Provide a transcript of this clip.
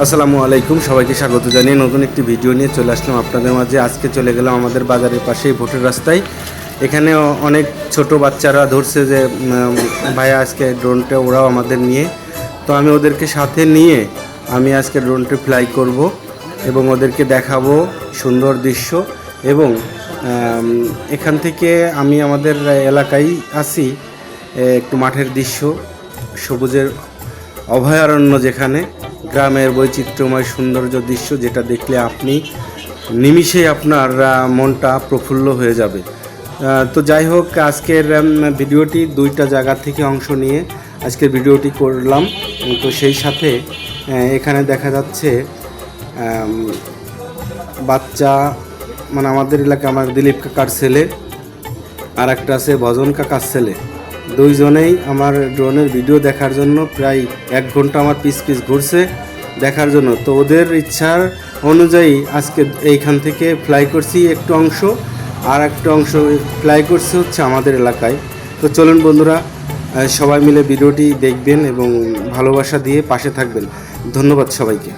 আসসালামু আলাইকুম, সবাইকে স্বাগত জানিয়ে নতুন একটি ভিডিও নিয়ে চলে আসলাম আপনাদের মাঝে। আজকে চলে গেলাম আমাদের বাজারের পাশেই ভোটের রাস্তায়। এখানে অনেক ছোট বাচ্চারা ধরছে যে ভাইয়া আজকে ড্রোনটা ওরাও আমাদের নিয়ে, তো আমি ওদেরকে সাথে নিয়ে আমি আজকে ড্রোনটি ফ্লাই করব এবং ওদেরকে দেখাবো সুন্দর দৃশ্য। এবং এখান থেকে আমি আমাদের এলাকায় আছি, একটু মাঠের দৃশ্য, সবুজের অভয়ারণ্য, যেখানে গ্রামের বৈচিত্র্যময় সৌন্দর্য দৃশ্য, যেটা দেখলে আপনি নিমিষেই আপনার মনটা প্রফুল্ল হয়ে যাবে। তো যাই হোক, আজকের ভিডিওটি দুইটা জায়গা থেকে অংশ নিয়ে আজকের ভিডিওটি করলাম। তো সেই সাথে এখানে দেখা যাচ্ছে বাচ্চা, মানে আমাদের এলাকায় আমার দিলীপ কাকার ছেলে আর একটা আছে ভজন কাকার ছেলে, দুইজনেই আমার ড্রোনের ভিডিও দেখার জন্য প্রায় 1 ঘন্টা আমার পিছ ঘুরছে দেখার জন্য। তো ওদের ইচ্ছার অনুযায়ী আজকে এইখান থেকে ফ্লাই করছি একটু অংশ, আর একটা অংশ ফ্লাই করছে হচ্ছে আমাদের এলাকায়। তো চলুন বন্ধুরা, সবাই মিলে ভিডিওটি দেখবেন এবং ভালোবাসা দিয়ে পাশে থাকবেন। ধন্যবাদ সবাইকে।